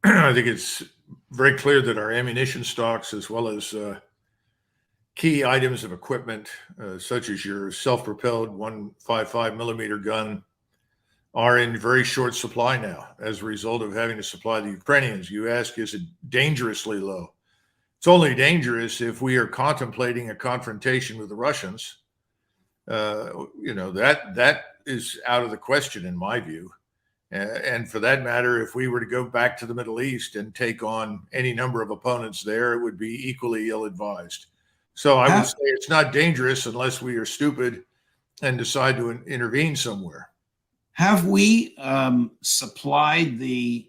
I think it's very clear that our ammunition stocks, as well as key items of equipment, such as your self-propelled 155 millimeter gun, are in very short supply now as a result of having to supply the Ukrainians. You ask, is it dangerously low? It's only dangerous if we are contemplating a confrontation with the Russians. That is out of the question in my view. And for that matter, if we were to go back to the Middle East and take on any number of opponents there, it would be equally ill-advised. So I would say it's not dangerous unless we are stupid and decide to intervene somewhere. Have we supplied the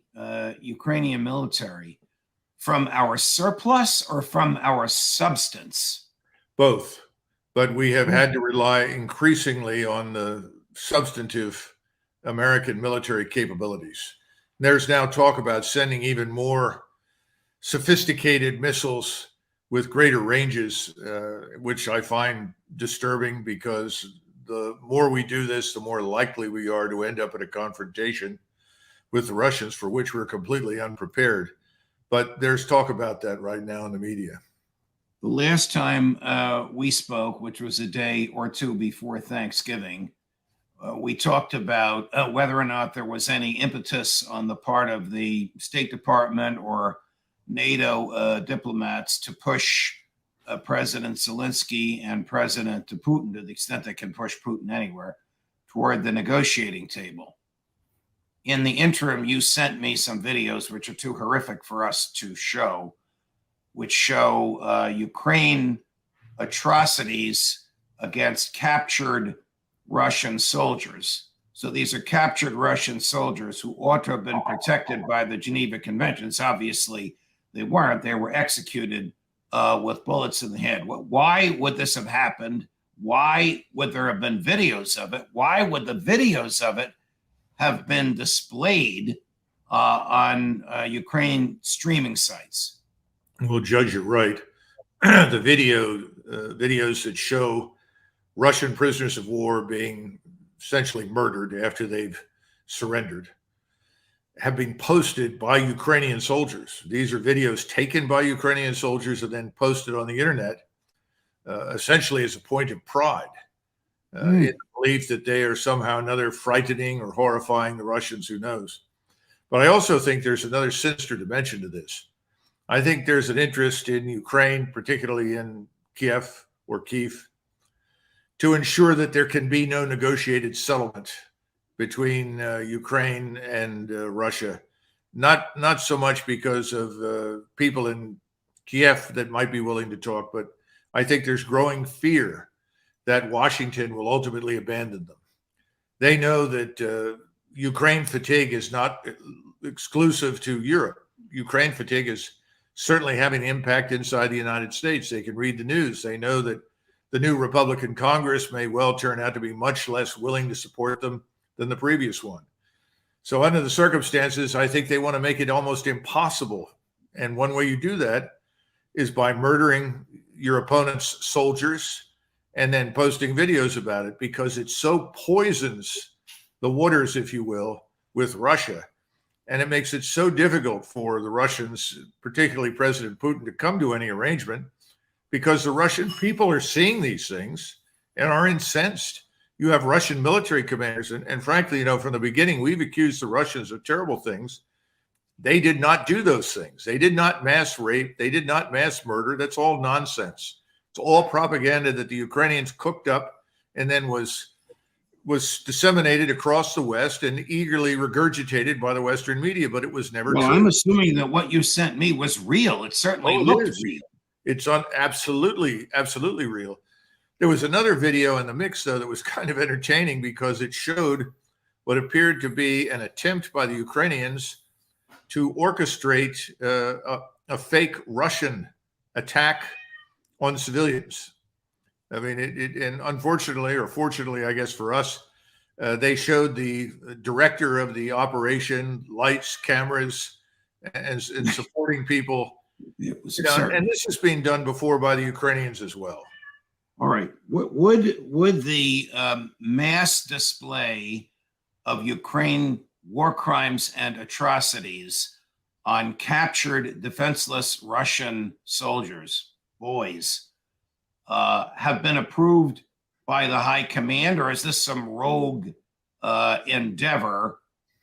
Ukrainian military from our surplus or from our substance? Both. But we have had to rely increasingly on the substantive American military capabilities. There's now talk about sending even more sophisticated missiles with greater ranges, which I find disturbing because the more we do this, the more likely we are to end up in a confrontation with the Russians, for which we're completely unprepared. But there's talk about that right now in the media. The last time we spoke, which was a day or two before Thanksgiving, we talked about whether or not there was any impetus on the part of the State Department or NATO diplomats to push President Zelensky and President Putin, to the extent they can push Putin anywhere, toward the negotiating table. In the interim, you sent me some videos, which are too horrific for us to show, which show Ukraine atrocities against captured Russian soldiers. So these are captured Russian soldiers who ought to have been protected by the Geneva Conventions. Obviously, they weren't. They were executed with bullets in the head. Why would this have happened? Why would there have been videos of it? Why would the videos of it have been displayed on Ukraine streaming sites? Well, Judge, you're right. The videos that show Russian prisoners of war being essentially murdered after they've surrendered have been posted by Ukrainian soldiers. These are videos taken by Ukrainian soldiers and then posted on the internet, essentially as a point of pride, in the belief that they are somehow another frightening or horrifying the Russians, who knows. But I also think there's another sinister dimension to this. I think there's an interest in Ukraine, particularly in Kiev, to ensure that there can be no negotiated settlement between Ukraine and Russia. Not so much because of people in Kiev that might be willing to talk, but I think there's growing fear that Washington will ultimately abandon them. They know that Ukraine fatigue is not exclusive to Europe. Ukraine fatigue is certainly having an impact inside the United States. They can read the news. They know that the new Republican Congress may well turn out to be much less willing to support them than the previous one. So under the circumstances, I think they want to make it almost impossible. And one way you do that is by murdering your opponent's soldiers and then posting videos about it, because it so poisons the waters, if you will, with Russia. And it makes it so difficult for the Russians, particularly President Putin, to come to any arrangement, because the Russian people are seeing these things and are incensed. You have Russian military commanders, and frankly, from the beginning, we've accused the Russians of terrible things. They did not do those things. They did not mass rape. They did not mass murder. That's all nonsense. It's all propaganda that the Ukrainians cooked up and then was disseminated across the West and eagerly regurgitated by the Western media, but it was never true. I'm assuming that what you sent me was real. It certainly looked real. It's absolutely real. There was another video in the mix, though, that was kind of entertaining because it showed what appeared to be an attempt by the Ukrainians to orchestrate a fake Russian attack on civilians. I mean, and unfortunately, or fortunately, I guess for us, they showed the director of the operation, lights, cameras, and supporting people. And this is being done before by the Ukrainians as well. All right. Would the mass display of Ukraine war crimes and atrocities on captured defenseless Russian soldiers, boys, have been approved by the high command, or is this some rogue endeavor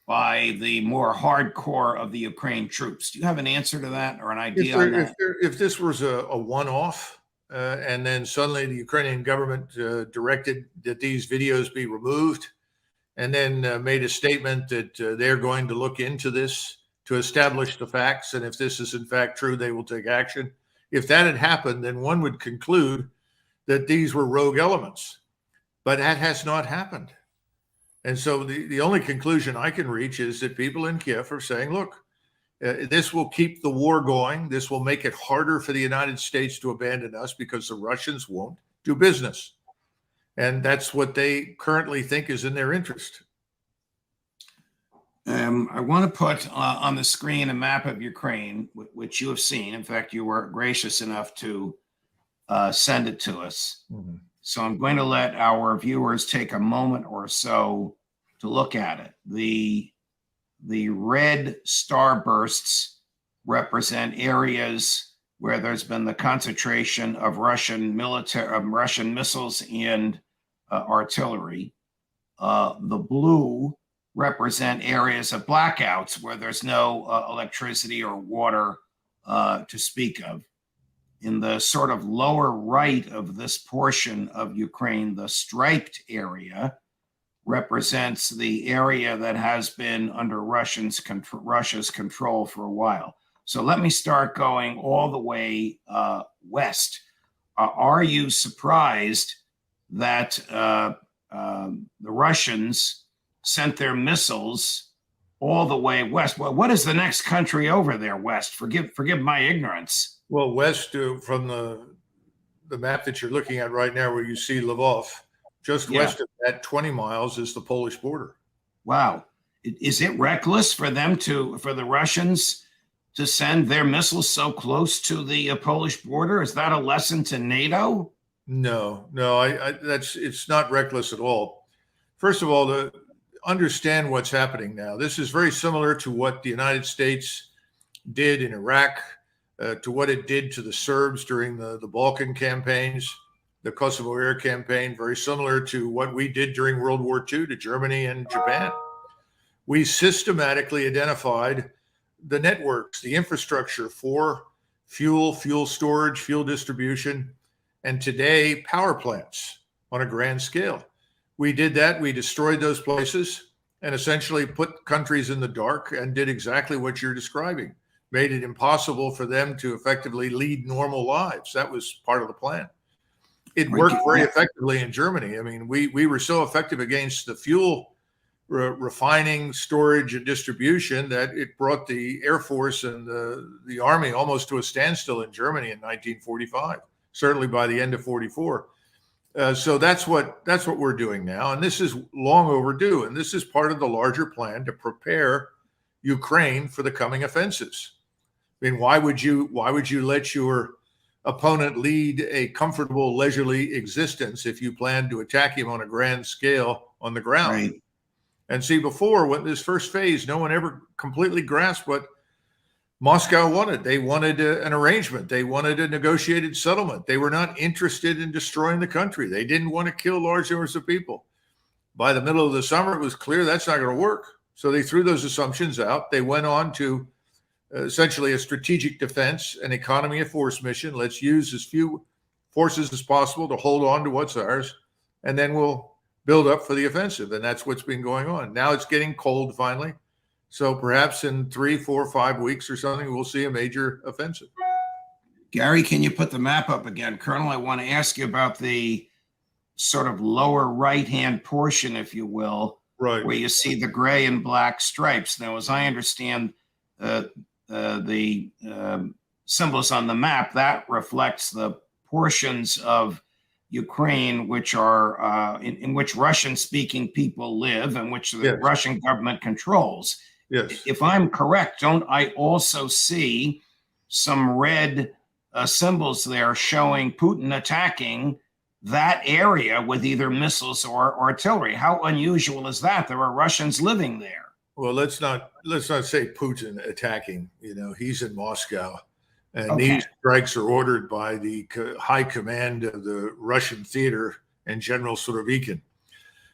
by the more hardcore of the Ukraine troops? Do you have an answer to that or an idea on that? If this was a one-off, and then suddenly the Ukrainian government directed that these videos be removed, and then made a statement that they're going to look into this to establish the facts, and if this is in fact true, they will take action. If that had happened, then one would conclude that these were rogue elements, but that has not happened. And so the only conclusion I can reach is that people in Kiev are saying, look, this will keep the war going. This will make it harder for the United States to abandon us because the Russians won't do business. And that's what they currently think is in their interest. I want to put on the screen a map of Ukraine, which you have seen. In fact, you were gracious enough to send it to us. Mm-hmm. So I'm going to let our viewers take a moment or so to look at it. The red starbursts represent areas where there's been the concentration of Russian missiles and artillery. The blue represent areas of blackouts where there's no electricity or water to speak of. In the sort of lower right of this portion of Ukraine, the striped area represents the area that has been under Russia's control for a while. So let me start going all the way west. Are you surprised that the Russians sent their missiles all the way west? Well, what is the next country over there west? Forgive my ignorance. Well, west from the map that you're looking at right now, where you see Lvov, just west of that 20 miles is the Polish border. Wow. Is it reckless for the Russians to send their missiles so close to the Polish border? Is that a lesson to NATO? No, it's not reckless at all. First of all, to understand what's happening now, this is very similar to what the United States did in Iraq, to what it did to the Serbs during the Balkan campaigns, the Kosovo Air campaign, very similar to what we did during World War II to Germany and Japan. We systematically identified the networks, the infrastructure for fuel storage, fuel distribution, and today power plants on a grand scale. We did that. We destroyed those places and essentially put countries in the dark and did exactly what you're describing. Made it impossible for them to effectively lead normal lives. That was part of the plan. It worked very effectively in Germany. I mean, we were so effective against the fuel refining, storage, and distribution that it brought the Air Force and the Army almost to a standstill in Germany in 1945, certainly by the end of 44. So that's what we're doing now. And this is long overdue. And this is part of the larger plan to prepare Ukraine for the coming offensives. I mean, why would you let your opponent lead a comfortable, leisurely existence if you plan to attack him on a grand scale on the ground? Right. And see, before, when this first phase, no one ever completely grasped what Moscow wanted. They wanted an arrangement. They wanted a negotiated settlement. They were not interested in destroying the country. They didn't want to kill large numbers of people. By the middle of the summer, it was clear that's not going to work. So they threw those assumptions out. They went on to essentially a strategic defense, an economy of force mission. Let's use as few forces as possible to hold on to what's ours, and then we'll build up for the offensive. And that's what's been going on. Now it's getting cold finally. So perhaps in 3, 4, 5 weeks or something, we'll see a major offensive. Gary, can you put the map up again? Colonel, I want to ask you about the sort of lower right-hand portion, if you will, right, where you see the gray and black stripes. Now, as I understand the symbols on the map, that reflects the portions of Ukraine which are in which Russian-speaking people live and which the Russian government controls. Yes. If I'm correct, don't I also see some red symbols there showing Putin attacking that area with either missiles or artillery? How unusual is that? There are Russians living there. Well, let's not say Putin attacking. He's in Moscow, and Okay. these strikes are ordered by the high command of the Russian theater and General Surovikin.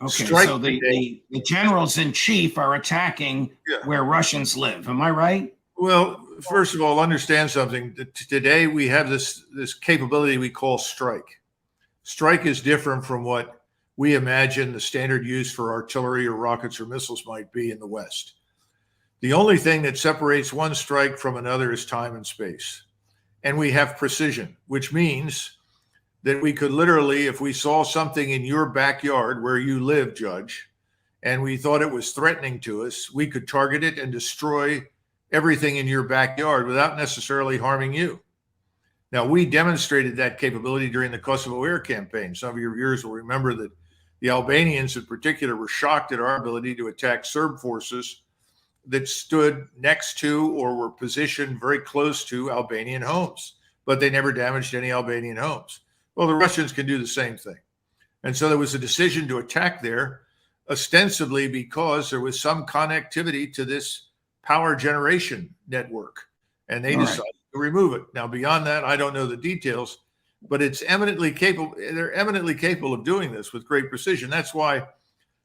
Okay, Strike so the generals in chief are attacking Yeah. where Russians live. Am I right? Well, first of all, understand something. Today we have this capability we call strike. Strike is different from what we imagine the standard use for artillery or rockets or missiles might be in the West. The only thing that separates one strike from another is time and space. And we have precision, which means that we could literally, if we saw something in your backyard where you live, Judge, and we thought it was threatening to us, we could target it and destroy everything in your backyard without necessarily harming you. Now, we demonstrated that capability during the Kosovo air campaign. Some of your viewers will remember that the Albanians in particular were shocked at our ability to attack Serb forces that stood next to or were positioned very close to Albanian homes, but they never damaged any Albanian homes. Well, the Russians can do the same thing. And so there was a decision to attack there, ostensibly because there was some connectivity to this power generation network, and they decided to remove it. Now, beyond that, I don't know the details, but it's eminently capable. They're eminently capable of doing this with great precision. That's why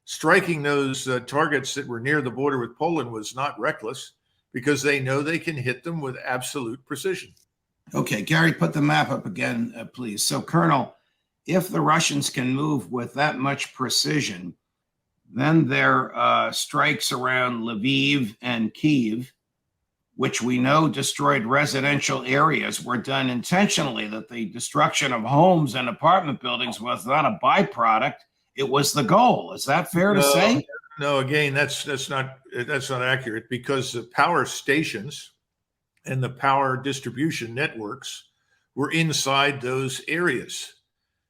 striking those targets that were near the border with Poland was not reckless, because they know they can hit them with absolute precision. Okay, Gary, put the map up again, please. So, Colonel, if the Russians can move with that much precision, then their strikes around Lviv and Kyiv, which we know destroyed residential areas, were done intentionally, that the destruction of homes and apartment buildings was not a byproduct, it was the goal. Is that fair to say? No, again, that's not accurate, because the power stations and the power distribution networks were inside those areas.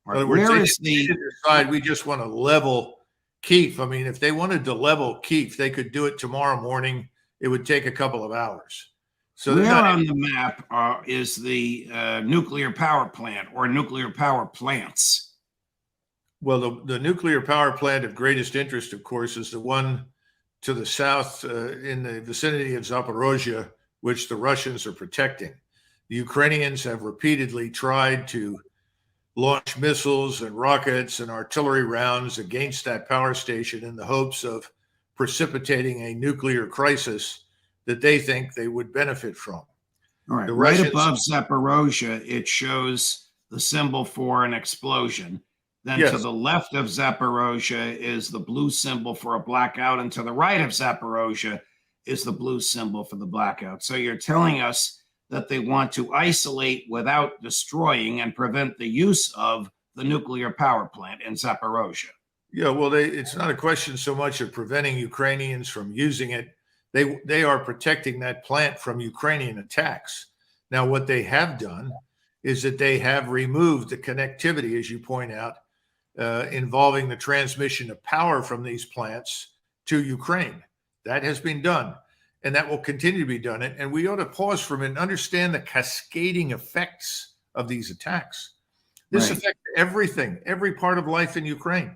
In other words, they didn't decide we just want to level Kyiv. I mean, if they wanted to level Kyiv, they could do it tomorrow morning. It would take a couple of hours. So where on the map is the nuclear power plant or nuclear power plants? Well, the nuclear power plant of greatest interest, of course, is the one to the south in the vicinity of Zaporozhye, which the Russians are protecting. The Ukrainians have repeatedly tried to launch missiles and rockets and artillery rounds against that power station in the hopes of precipitating a nuclear crisis that they think they would benefit from. All right, right above Zaporozhye, it shows the symbol for an explosion. Then to the left of Zaporozhye is the blue symbol for a blackout, and to the right of Zaporozhye is the blue symbol for the blackout. So you're telling us that they want to isolate without destroying and prevent the use of the nuclear power plant in Zaporozhye. Yeah, well, it's not a question so much of preventing Ukrainians from using it. They are protecting that plant from Ukrainian attacks. Now, what they have done is that they have removed the connectivity, as you point out, involving the transmission of power from these plants to Ukraine. That has been done, and that will continue to be done. And we ought to pause for a minute and understand the cascading effects of these attacks. This affects everything, every part of life in Ukraine.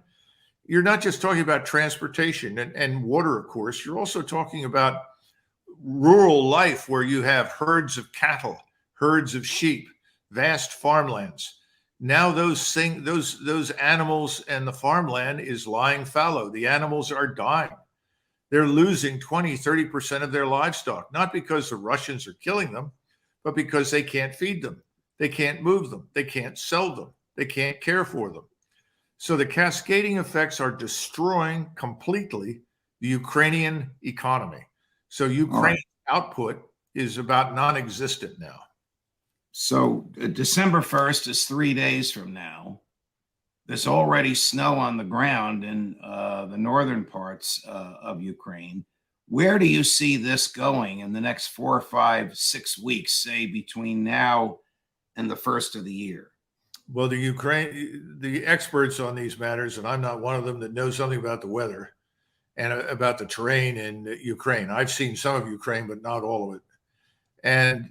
You're not just talking about transportation and water, of course. You're also talking about rural life, where you have herds of cattle, herds of sheep, vast farmlands. Now those animals and the farmland is lying fallow. The animals are dying. They're losing 20, 30% of their livestock, not because the Russians are killing them, but because they can't feed them. They can't move them. They can't sell them. They can't care for them. So the cascading effects are destroying completely the Ukrainian economy. So Ukraine's output is about non-existent now. So December 1st is 3 days from now. There's already snow on the ground in the northern parts of Ukraine. Where do you see this going in the next 4, 5, 6 weeks, say between now and the first of the year? Well, the experts on these matters, and I'm not one of them, that know something about the weather and about the terrain in Ukraine. I've seen some of Ukraine, but not all of it. And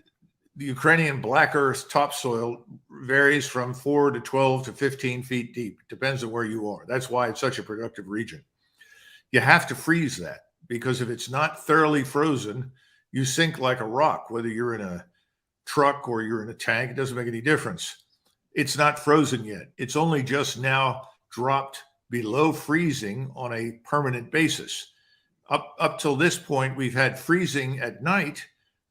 the Ukrainian black earth topsoil varies from 4 to 12 to 15 feet deep. It depends on where you are. That's why it's such a productive region. You have to freeze that, because if it's not thoroughly frozen, you sink like a rock, whether you're in a truck or you're in a tank. It doesn't make any difference. It's not frozen yet. It's only just now dropped below freezing on a permanent basis. Up till this point, we've had freezing at night,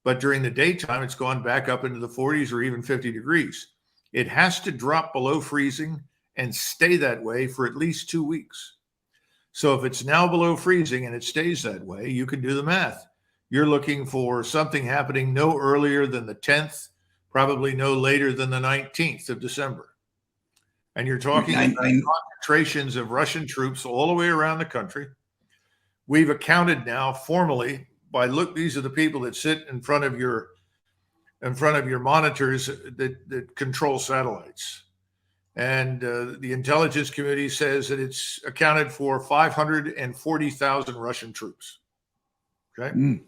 but during the daytime, it's gone back up into the 40s or even 50 degrees. It has to drop below freezing and stay that way for at least 2 weeks. So if it's now below freezing and it stays that way, you can do the math. You're looking for something happening no earlier than the 10th, probably no later than the 19th of December. And you're talking about concentrations of Russian troops all the way around the country. We've accounted now formally by these are the people that sit in front of your monitors that control satellites. And the intelligence community says that it's accounted for 540,000 Russian troops. Okay. Mm.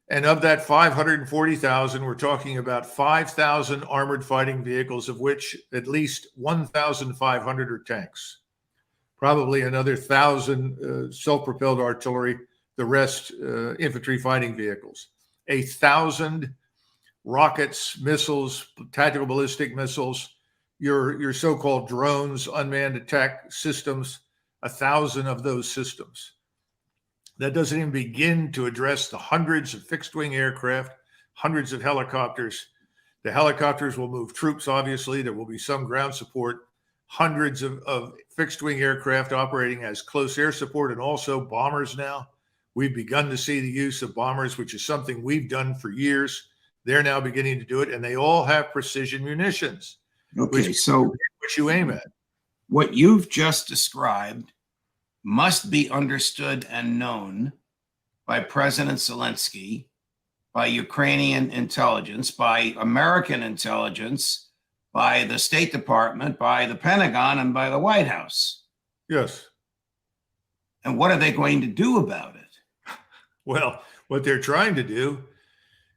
And of that 540,000, we're talking about 5,000 armored fighting vehicles, of which at least 1,500 are tanks. Probably another 1,000 self-propelled artillery, the rest infantry fighting vehicles. 1,000 rockets, missiles, tactical ballistic missiles, your so-called drones, unmanned attack systems, 1,000 of those systems. That doesn't even begin to address the hundreds of fixed-wing aircraft, hundreds of helicopters. The helicopters will move troops, obviously. There will be some ground support, hundreds of fixed-wing aircraft operating as close air support, and also bombers now. We've begun to see the use of bombers, which is something we've done for years. They're now beginning to do it, and they all have precision munitions. Okay, so which you aim at. What you've just described must be understood and known by President Zelensky, by Ukrainian intelligence, by American intelligence, by the State Department, by the Pentagon, and by the White House. Yes. And what are they going to do about it? Well, what they're trying to do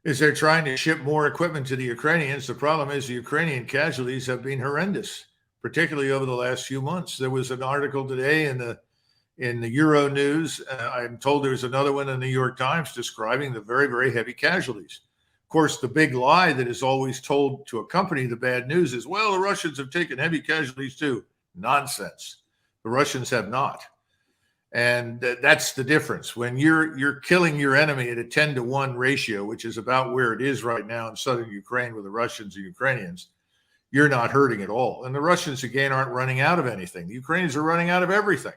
is they're trying to ship more equipment to the Ukrainians. The problem is the Ukrainian casualties have been horrendous, particularly over the last few months. There was an article today in the Euro News. I'm told there's another one in the New York Times describing the very, very heavy casualties. Of course, the big lie that is always told to accompany the bad news is, well, the Russians have taken heavy casualties too. Nonsense. The Russians have not. And that's the difference. When you're killing your enemy at a 10-to-1 ratio, which is about where it is right now in southern Ukraine with the Russians and Ukrainians, you're not hurting at all. And the Russians, again, aren't running out of anything. The Ukrainians are running out of everything.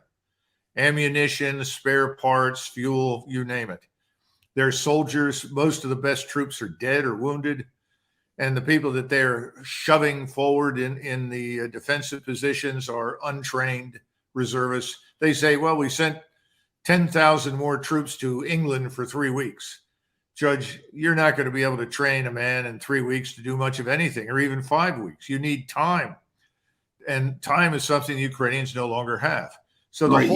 Ammunition, spare parts, fuel, you name it. Their soldiers, most of the best troops are dead or wounded. And the people that they're shoving forward in the defensive positions are untrained reservists. They say, well, we sent 10,000 more troops to England for 3 weeks. Judge, you're not going to be able to train a man in 3 weeks to do much of anything, or even 5 weeks. You need time. And time is something the Ukrainians no longer have. So the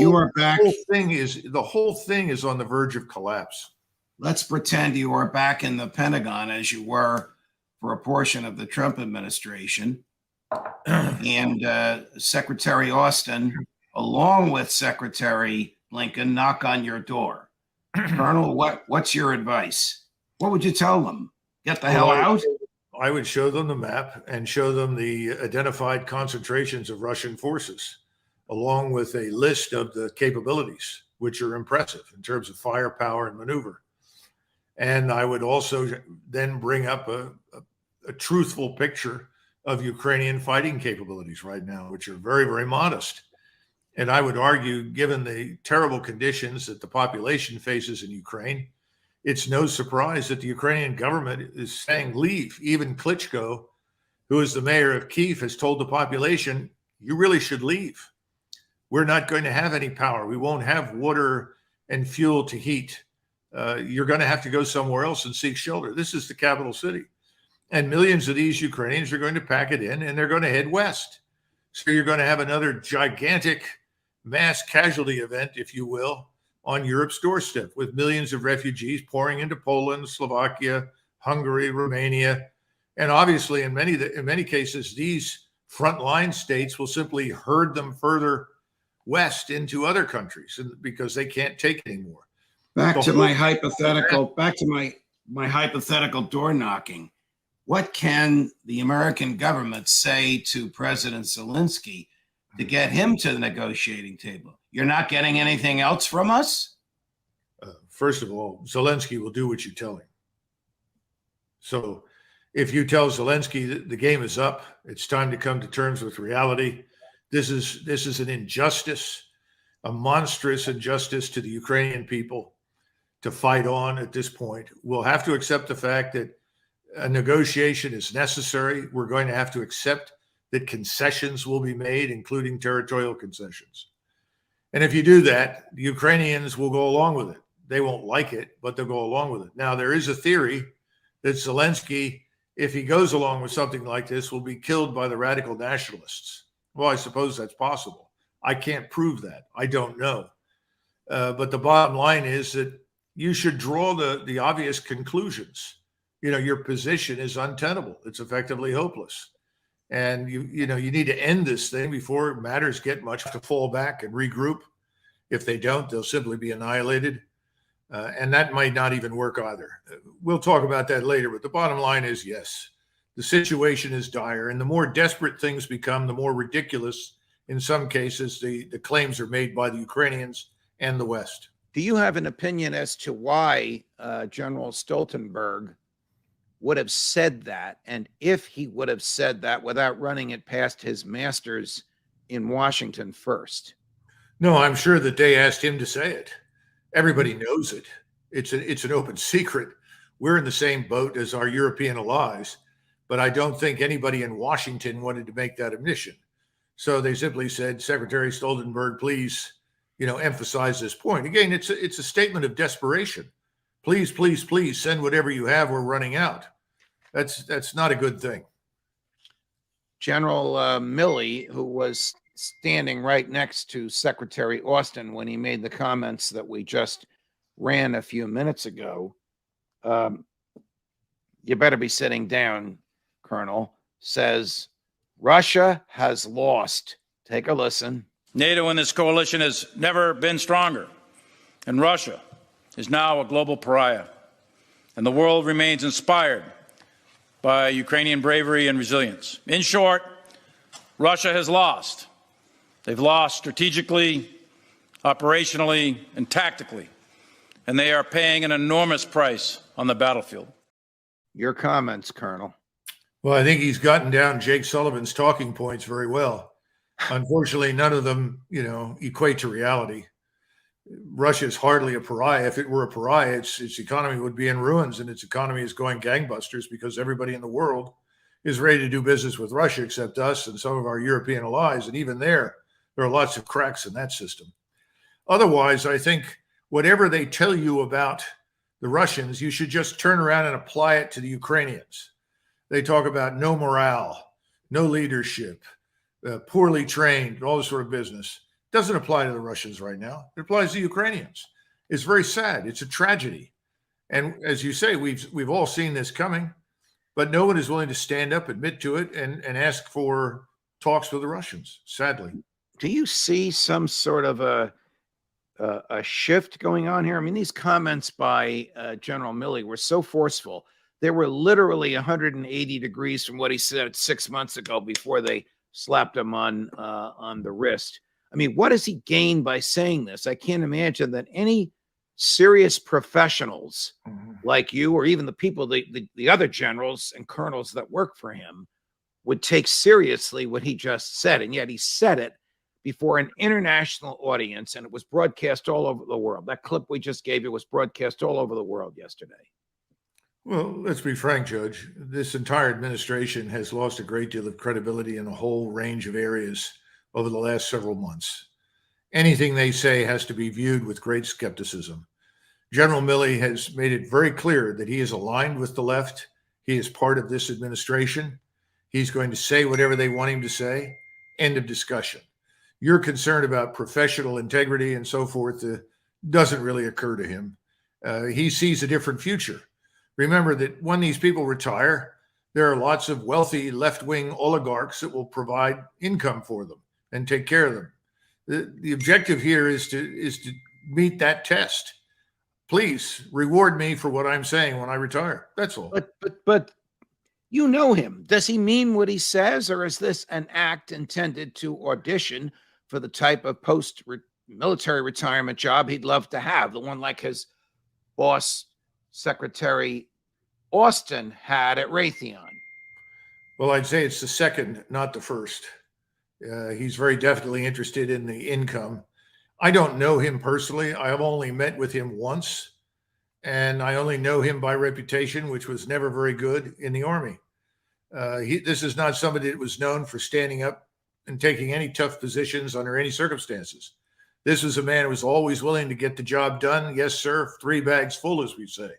whole thing is on the verge of collapse. Let's pretend you are back in the Pentagon as you were for a portion of the Trump administration. And Secretary Austin, along with Secretary Blinken, knock on your door. Colonel, what's your advice? What would you tell them? Get the hell out? I would show them the map and show them the identified concentrations of Russian forces, along with a list of the capabilities, which are impressive in terms of firepower and maneuver. And I would also then bring up a truthful picture of Ukrainian fighting capabilities right now, which are very, very modest. And I would argue, given the terrible conditions that the population faces in Ukraine, it's no surprise that the Ukrainian government is saying leave. Even Klitschko, who is the mayor of Kyiv, has told the population, you really should leave. We're not going to have any power. We won't have water and fuel to heat. You're going to have to go somewhere else and seek shelter. This is the capital city. And millions of these Ukrainians are going to pack it in, and they're going to head west. So you're going to have another gigantic mass casualty event, if you will, on Europe's doorstep, with millions of refugees pouring into Poland, Slovakia, Hungary, Romania. And obviously, in many cases, these frontline states will simply herd them further west into other countries because they can't take anymore. Back The to whole- my hypothetical, my hypothetical door knocking. What can the American government say to President Zelensky to get him to the negotiating table? You're not getting anything else from us? First of all, Zelensky will do what you tell him. So if you tell Zelensky that the game is up, it's time to come to terms with reality. This is an injustice, a monstrous injustice to the Ukrainian people to fight on at this point. We'll have to accept the fact that a negotiation is necessary. We're going to have to accept that concessions will be made, including territorial concessions. And if you do that, the Ukrainians will go along with it. They won't like it, but they'll go along with it. Now, there is a theory that Zelensky, if he goes along with something like this, will be killed by the radical nationalists. Well, I suppose that's possible. I can't prove that. I don't know. But the bottom line is that you should draw the obvious conclusions. You know, your position is untenable. It's effectively hopeless. And you need to end this thing before matters get much to fall back and regroup. If they don't, they'll simply be annihilated. And that might not even work either. We'll talk about that later. But the bottom line is, yes, the situation is dire. And the more desperate things become, the more ridiculous, in some cases, the claims are made by the Ukrainians and the West. Do you have an opinion as to why General Stoltenberg would have said that? And if he would have said that without running it past his masters in Washington first? No, I'm sure that they asked him to say it. Everybody knows it. It's an open secret. We're in the same boat as our European allies, but I don't think anybody in Washington wanted to make that admission. So they simply said, Secretary Stoltenberg, please, emphasize this point. Again, it's a statement of desperation. Please, please, please send whatever you have. We're running out. That's not a good thing. General Milley, who was standing right next to Secretary Austin when he made the comments that we just ran a few minutes ago, you better be sitting down, Colonel, says Russia has lost. Take a listen. NATO and this coalition has never been stronger, and Russia is now a global pariah, and the world remains inspired by Ukrainian bravery and resilience. In short, Russia has lost. They've lost strategically, operationally, and tactically, and they are paying an enormous price on the battlefield. Your comments, Colonel. Well, I think he's gotten down Jake Sullivan's talking points very well. Unfortunately, none of them, equate to reality. Russia is hardly a pariah. If it were a pariah, its economy would be in ruins, and its economy is going gangbusters because everybody in the world is ready to do business with Russia except us and some of our European allies. And even there are lots of cracks in that system. Otherwise, I think whatever they tell you about the Russians, you should just turn around and apply it to the Ukrainians. They talk about no morale, no leadership, poorly trained, all this sort of business. Doesn't apply to the Russians right now. It applies to Ukrainians. It's very sad. It's a tragedy. And as you say, we've all seen this coming, but no one is willing to stand up, admit to it, and ask for talks with the Russians, sadly. Do you see some sort of a shift going on here? I mean, these comments by General Milley were so forceful. They were literally 180 degrees from what he said 6 months ago before they slapped him on the wrist. I mean, what does he gain by saying this? I can't imagine that any serious professionals like you, or even the people, the other generals and colonels that work for him, would take seriously what he just said. And yet he said it before an international audience, and it was broadcast all over the world. That clip we just gave you was broadcast all over the world yesterday. Well, let's be frank, Judge. This entire administration has lost a great deal of credibility in a whole range of areas over the last several months. Anything they say has to be viewed with great skepticism. General Milley has made it very clear that he is aligned with the left. He is part of this administration. He's going to say whatever they want him to say. End of discussion. Your concern about professional integrity and so forth doesn't really occur to him. He sees a different future. Remember that when these people retire, there are lots of wealthy left-wing oligarchs that will provide income for them and take care of them. The objective here is to meet that test. please reward me for what I'm saying when I retire. That's all. But you know him. Does he mean what he says, or is this an act intended to audition for the type of post-military retirement job he'd love to have, the one like his boss, Secretary Austin, had at Raytheon? Well, I'd say it's the second, not the first. He's very definitely interested in the income. I don't know him personally. I have only met with him once, and I only know him by reputation, which was never very good in the Army. This is not somebody that was known for standing up and taking any tough positions under any circumstances. This was a man who was always willing to get the job done. Yes, sir. 3 bags full, as we say.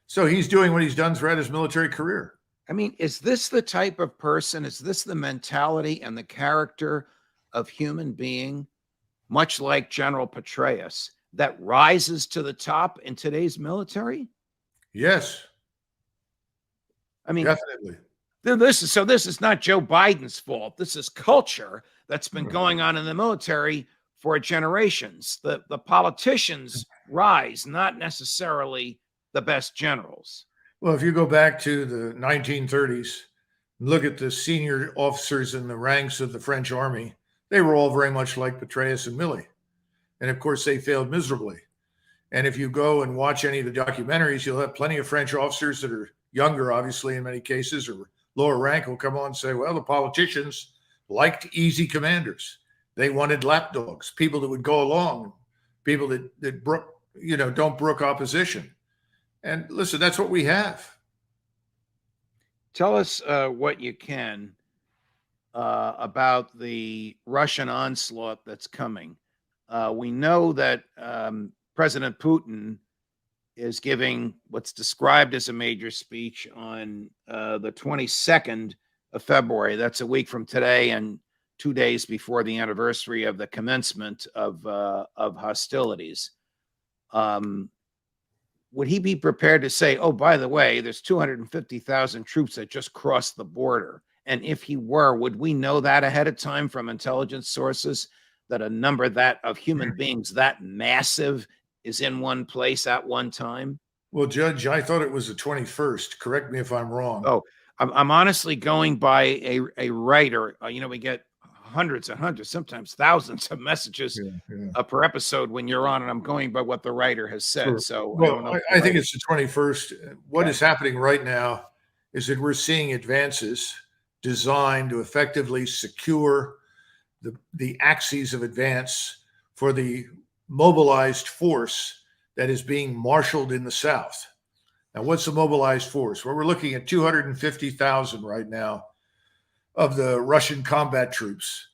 So he's doing what he's done throughout his military career. I mean, is this the type of person, is this the mentality and the character of human being, much like General Petraeus, that rises to the top in today's military? Yes. I mean, definitely. This is not Joe Biden's fault. This is culture that's been going on in the military for generations. The politicians rise, not necessarily the best generals. Well, if you go back to the 1930s, look at the senior officers in the ranks of the French army, they were all very much like Petraeus and Milley. And of course, they failed miserably. And if you go and watch any of the documentaries, you'll have plenty of French officers that are younger, obviously, in many cases, or lower rank, will come on and say, well, the politicians liked easy commanders. They wanted lapdogs, people that would go along, people that don't brook opposition. And listen, that's what we have. Tell us what you can about the Russian onslaught that's coming. We know that President Putin is giving what's described as a major speech on the 22nd of February. That's a week from today and 2 days before the anniversary of the commencement of hostilities. Would he be prepared to say, oh, by the way, there's 250,000 troops that just crossed the border? And if he were, would we know that ahead of time from intelligence sources, that a number that of human beings that massive is in one place at one time? Well, Judge, I thought it was the 21st. Correct me if I'm wrong. Oh, I'm honestly going by a writer. We get hundreds and hundreds, sometimes thousands of messages per episode when you're on, and I'm going by what the writer has said. Sure. So well, I think it's the 21st. What is happening right now is that we're seeing advances designed to effectively secure the axes of advance for the mobilized force that is being marshaled in the South. Now, what's the mobilized force? Well, we're looking at 250,000 right now of the Russian combat troops.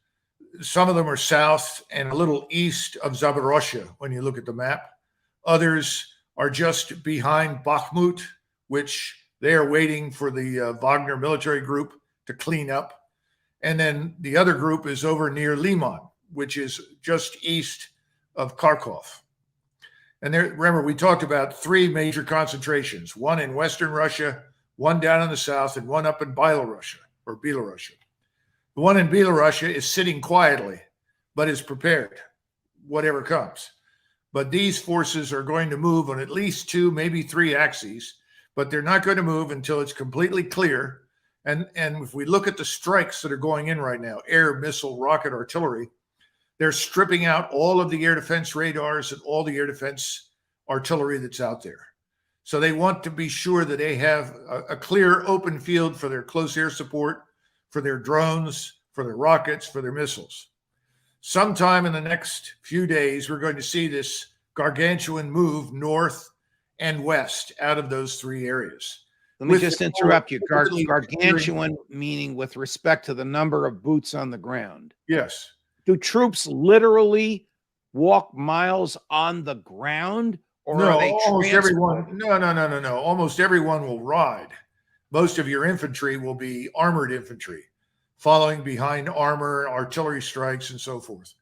Some of them are south and a little east of Zaporozhye when you look at the map. Others are just behind Bakhmut, which they are waiting for the Wagner military group to clean up. And then the other group is over near Liman, which is just east of Kharkov. And there, remember, we talked about 3 major concentrations, one in Western Russia, one down in the south, and one up in Belarus. The one in Belarus is sitting quietly, but is prepared, whatever comes. But these forces are going to move on at least 2, maybe 3 axes, but they're not going to move until it's completely clear. And if we look at the strikes that are going in right now, air, missile, rocket, artillery, they're stripping out all of the air defense radars and all the air defense artillery that's out there. So they want to be sure that they have a clear open field for their close air support, for their drones, for their rockets, for their missiles. Sometime in the next few days, we're going to see this gargantuan move north and west out of those 3 areas. Let me just interrupt you. Gargantuan meaning with respect to the number of boots on the ground. Yes. Do troops literally walk miles on the ground? Or no, are they almost everyone. No. Almost everyone will ride. Most of your infantry will be armored infantry, following behind armor, artillery strikes, and so forth.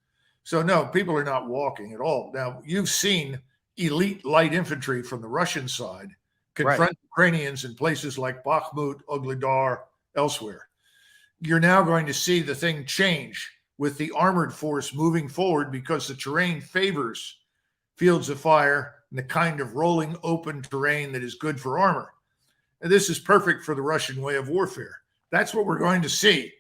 So no, people are not walking at all. Now, you've seen elite light infantry from the Russian side confront Ukrainians in places like Bakhmut, Ugledar, elsewhere. You're now going to see the thing change with the armored force moving forward because the terrain favors fields of fire, and the kind of rolling open terrain that is good for armor. And this is perfect for the Russian way of warfare. That's what we're going to see.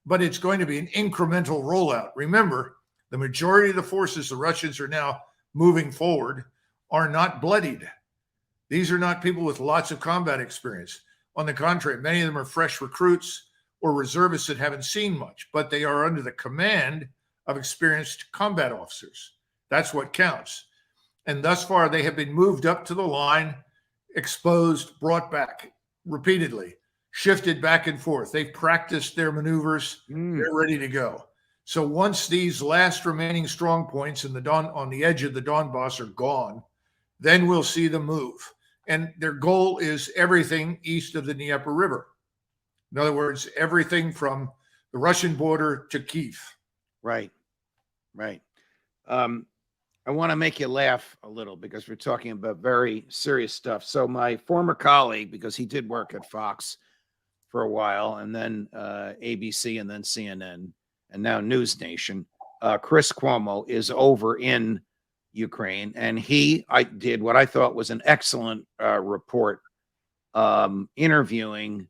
But it's going to be an incremental rollout. Remember, the majority of the forces the Russians are now moving forward are not bloodied. These are not people with lots of combat experience. On the contrary, many of them are fresh recruits or reservists that haven't seen much, but they are under the command of experienced combat officers. That's what counts. And thus far, they have been moved up to the line, exposed, brought back repeatedly, shifted back and forth. They've practiced their maneuvers. They're ready to go. So once these last remaining strong points on the edge of the Donbass are gone, then we'll see them move. And their goal is everything east of the Dnieper River. In other words, everything from the Russian border to Kyiv. Right. I want to make you laugh a little because we're talking about very serious stuff. So my former colleague, because he did work at Fox for a while, and then ABC, and then CNN, and now News Nation, Chris Cuomo is over in Ukraine, and I did what I thought was an excellent report, interviewing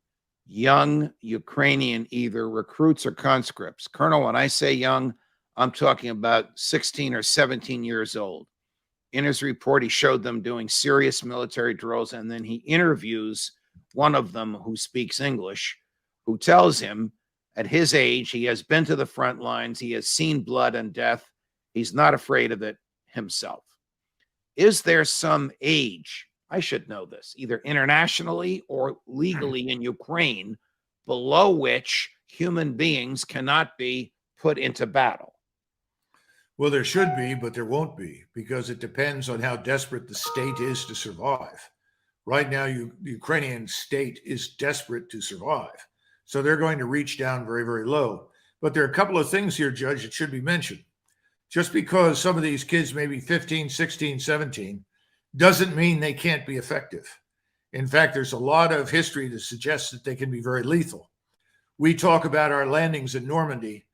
young Ukrainian either recruits or conscripts. Colonel, when I say young, I'm talking about 16 or 17 years old. In his report, he showed them doing serious military drills, and then he interviews one of them who speaks English, who tells him at his age, he has been to the front lines, he has seen blood and death, he's not afraid of it himself. Is there some age, I should know this, either internationally or legally in Ukraine, below which human beings cannot be put into battle? Well, there should be, but there won't be, because it depends on how desperate the state is to survive. Right now, the Ukrainian state is desperate to survive. So they're going to reach down very, very low. But there are a couple of things here, Judge, that should be mentioned. Just because some of these kids may be 15, 16, 17, doesn't mean they can't be effective. In fact, there's a lot of history that suggests that they can be very lethal. We talk about our landings in Normandy,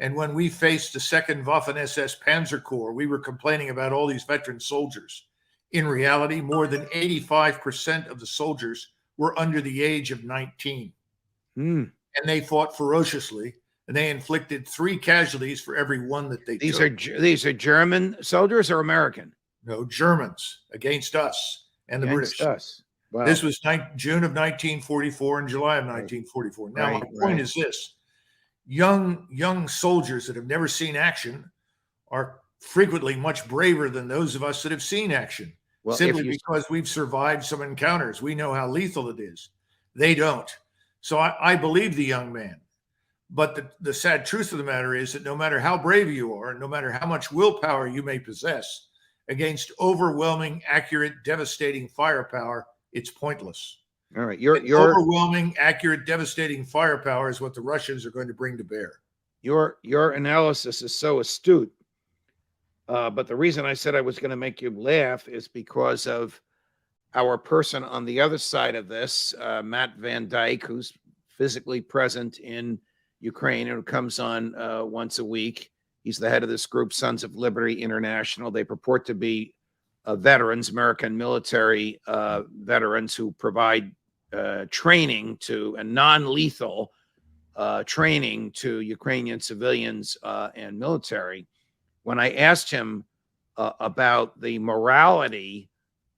and when we faced the 2nd Waffen-SS Panzer Corps, we were complaining about all these veteran soldiers. In reality, more than 85% of the soldiers were under the age of 19. And they fought ferociously, and they inflicted 3 casualties for every one that they took. These are German soldiers or American? No, Germans against us and the British. Us. Wow. This was June of 1944 and July of 1944. Now, my point is this. Young soldiers that have never seen action are frequently much braver than those of us that have seen action, simply because we've survived some encounters. We know how lethal it is. They don't. So I believe the young man. But the sad truth of the matter is that no matter how brave you are, no matter how much willpower you may possess, against overwhelming, accurate, devastating firepower, it's pointless. All right, your overwhelming, accurate, devastating firepower is what the Russians are going to bring to bear. Your analysis is so astute. But the reason I said I was going to make you laugh is because of our person on the other side of this, Matt Van Dyke, who's physically present in Ukraine and who comes on once a week. He's the head of this group, Sons of Liberty International. They purport to be veterans, American military veterans who provide training to and non-lethal training to Ukrainian civilians and military. When I asked him about the morality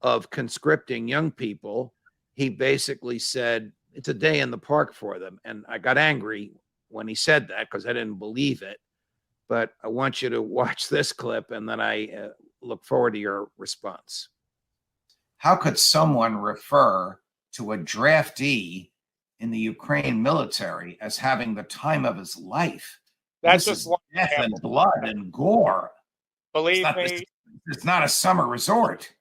of conscripting young people, he basically said it's a day in the park for them. And I got angry when he said that because I didn't believe it. But I want you to watch this clip, and then I look forward to your response. How could someone refer to a draftee in the Ukraine military as having the time of his life? That's just death and blood and gore. Believe me, it's not a summer resort.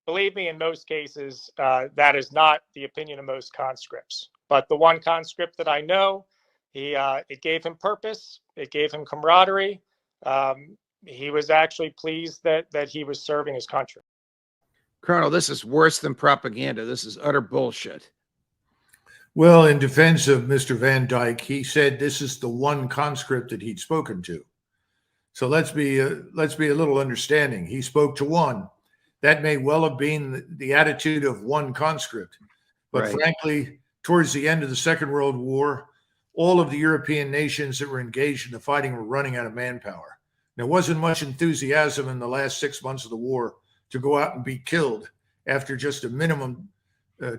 Believe me, in most cases, that is not the opinion of most conscripts. But the one conscript that I know, it gave him purpose. It gave him camaraderie. He was actually pleased that he was serving his country. Colonel, this is worse than propaganda. This is utter bullshit. Well, in defense of Mr. Van Dyke, he said this is the one conscript that he'd spoken to. So let's be a little understanding. He spoke to one. that may well have been the attitude of one conscript. But Right. frankly, towards the end of the Second World War, all of the European nations that were engaged in the fighting were running out of manpower. There wasn't much enthusiasm in the last 6 months of the war to go out and be killed after just a minimum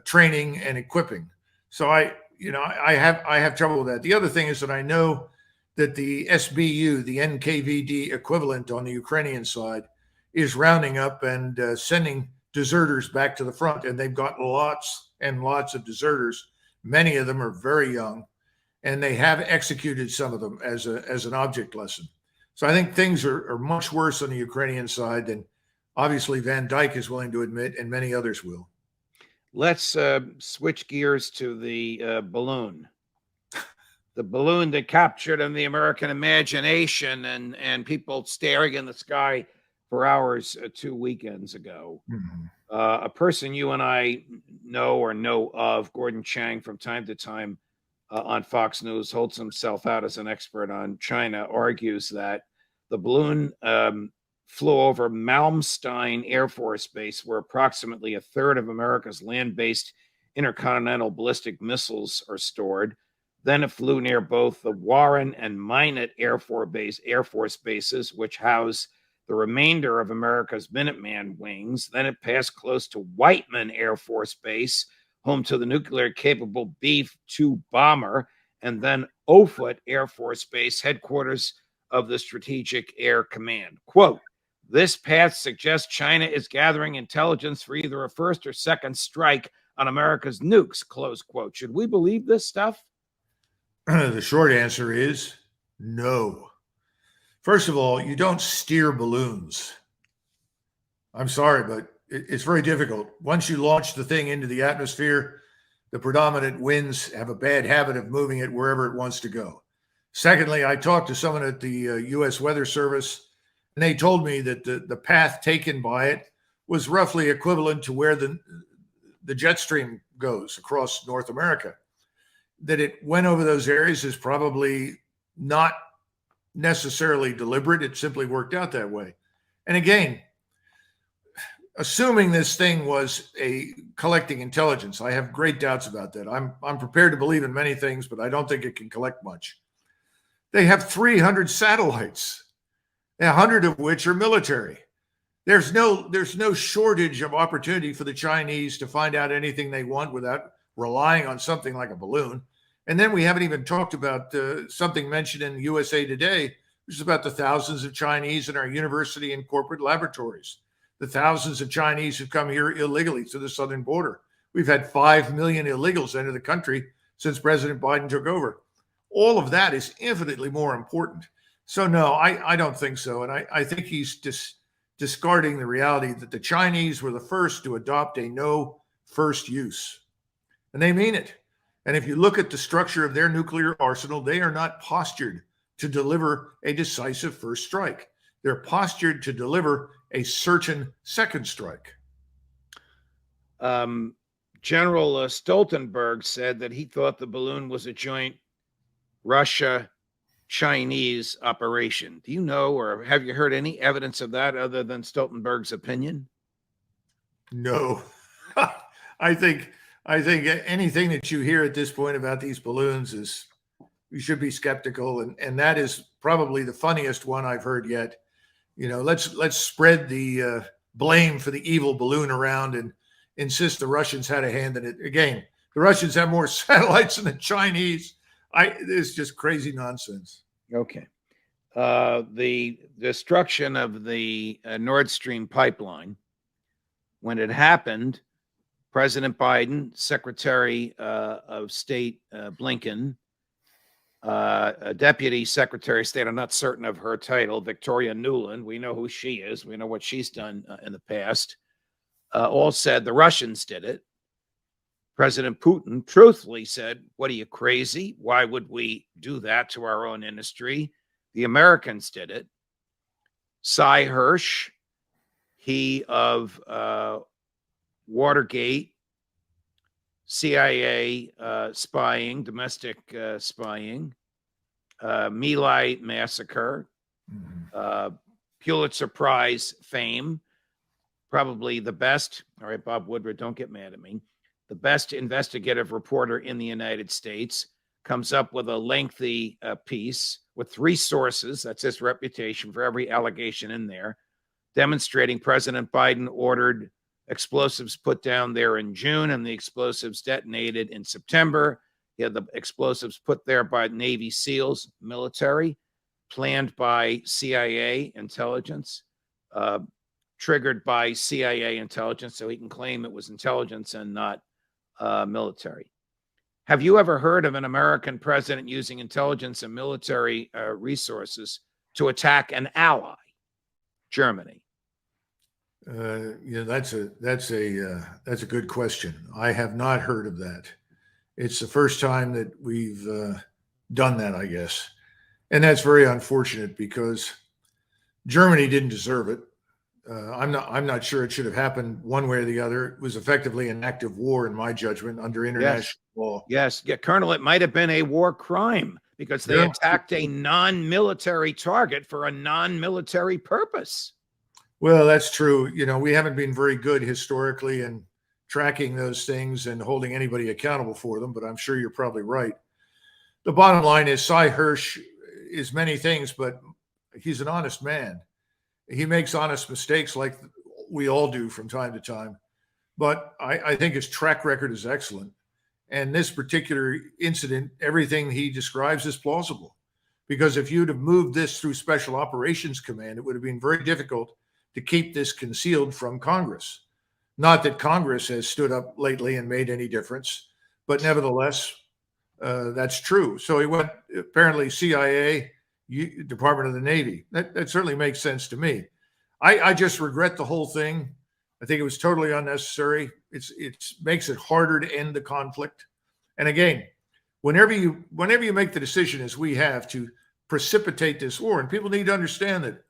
training and equipping. So I have trouble with that. The other thing is that I know that the SBU, the NKVD equivalent on the Ukrainian side, is rounding up and sending deserters back to the front, and they've got lots and lots of deserters. Many of them are very young, and they have executed some of them as an object lesson. So I think things are much worse on the Ukrainian side than obviously Van Dyke is willing to admit, and many others will. Let's switch gears to the balloon. The balloon that captured in the American imagination and people staring in the sky for hours 2 weekends ago. Mm-hmm. A person you and I know of, Gordon Chang, from time to time on Fox News, holds himself out as an expert on China, argues that the balloon flew over Malmstein Air Force Base, where approximately a third of America's land-based intercontinental ballistic missiles are stored. Then it flew near both the Warren and Minot Air Force bases, which house the remainder of America's Minuteman wings. Then it passed close to Whiteman Air Force Base, home to the nuclear-capable B-2 bomber, and then Offutt Air Force Base, headquarters of the Strategic Air Command. Quote, "This path suggests China is gathering intelligence for either a first or second strike on America's nukes," close quote. Should we believe this stuff? The short answer is no. First of all, you don't steer balloons. I'm sorry, but it's very difficult. Once you launch the thing into the atmosphere, the predominant winds have a bad habit of moving it wherever it wants to go. Secondly, I talked to someone at the U.S. Weather Service, and they told me that the path taken by it was roughly equivalent to where the jet stream goes across North America. That it went over those areas is probably not necessarily deliberate. It simply worked out that way. And again, assuming this thing was collecting intelligence, I have great doubts about that. I'm prepared to believe in many things, but I don't think it can collect much. They have 300 satellites, 100 of which are military. There's no shortage of opportunity for the Chinese to find out anything they want without relying on something like a balloon. And then we haven't even talked about something mentioned in USA Today, which is about the thousands of Chinese in our university and corporate laboratories, the thousands of Chinese who come here illegally to the southern border. We've had 5 million illegals enter the country since President Biden took over. All of that is infinitely more important. So no, I don't think so. And I think he's discarding the reality that the Chinese were the first to adopt a no first use. And they mean it. And if you look at the structure of their nuclear arsenal, they are not postured to deliver a decisive first strike. They're postured to deliver a certain second strike. General Stoltenberg said that he thought the balloon was a joint Russia-Chinese operation. Do you know, or have you heard any evidence of that other than Stoltenberg's opinion? No. I think anything that you hear at this point about these balloons is, you should be skeptical. And that is probably the funniest one I've heard yet. You know, let's spread the blame for the evil balloon around and insist the Russians had a hand in it. Again, the Russians have more satellites than the Chinese. It's just crazy nonsense. Okay. The destruction of the Nord Stream pipeline, when it happened, President Biden, Secretary of State Blinken, Deputy Secretary of State, I'm not certain of her title, Victoria Nuland, we know who she is, we know what she's done in the past, all said the Russians did it. President Putin truthfully said, "What are you, crazy? Why would we do that to our own industry? The Americans did it." Cy Hirsch, he of Watergate, CIA spying, domestic spying, My Lai massacre, Pulitzer Prize fame, probably the best, all right, Bob Woodward, don't get mad at me, the best investigative reporter in the United States, comes up with a lengthy piece with 3 sources, that's his reputation for every allegation in there, demonstrating President Biden ordered explosives put down there in June and the explosives detonated in September. He had the explosives put there by Navy SEALs, military, planned by CIA intelligence, triggered by CIA intelligence, so he can claim it was intelligence and not military. Have you ever heard of an American president using intelligence and military resources to attack an ally, Germany? That's a good question. I have not heard of that. It's the first time that we've done that, I guess, and that's very unfortunate because Germany didn't deserve it. I'm not sure it should have happened one way or the other. It was effectively an act of war, in my judgment, under international law. Yes, Colonel, it might have been a war crime because they attacked a non-military target for a non-military purpose. Well, that's true. We haven't been very good historically in tracking those things and holding anybody accountable for them, but I'm sure you're probably right. The bottom line is Cy Hirsch is many things, but he's an honest man. He makes honest mistakes like we all do from time to time. But I think his track record is excellent. And this particular incident, everything he describes is plausible. Because if you'd have moved this through Special Operations Command, it would have been very difficult to keep this concealed from Congress. Not that Congress has stood up lately and made any difference, but nevertheless, that's true. So he went, apparently CIA, Department of the Navy. That certainly makes sense to me. I just regret the whole thing. I think it was totally unnecessary. It makes it harder to end the conflict. And again, whenever you make the decision, as we have, to precipitate this war, and people need to understand that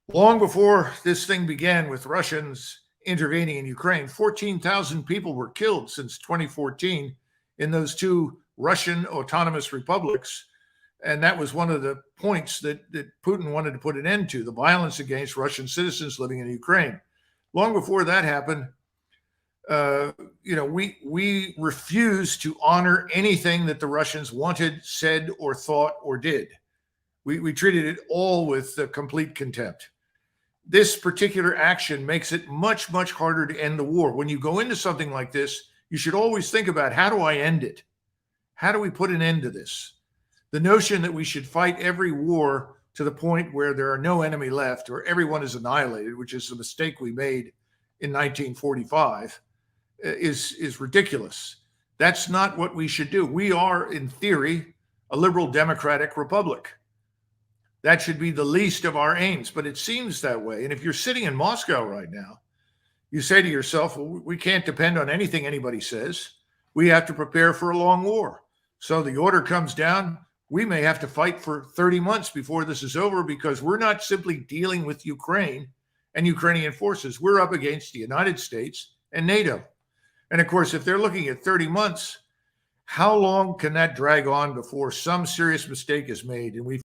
long before this thing began with Russians intervening in Ukraine, 14,000 people were killed since 2014 in those 2 Russian autonomous republics. And that was one of the points that Putin wanted to put an end to, the violence against Russian citizens living in Ukraine. Long before that happened, we refused to honor anything that the Russians wanted, said, or thought, or did. We treated it all with complete contempt. This particular action makes it much, much harder to end the war. When you go into something like this, you should always think about, how do I end it? How do we put an end to this? The notion that we should fight every war to the point where there are no enemy left or everyone is annihilated, which is a mistake we made in 1945, is ridiculous. That's not what we should do. We are, in theory, a liberal democratic republic. That should be the least of our aims, but it seems that way. And if you're sitting in Moscow right now, you say to yourself, well, we can't depend on anything anybody says. We have to prepare for a long war. So the order comes down. We may have to fight for 30 months before this is over, because we're not simply dealing with Ukraine and Ukrainian forces. We're up against the United States and NATO. And of course, if they're looking at 30 months, how long can that drag on before some serious mistake is made and we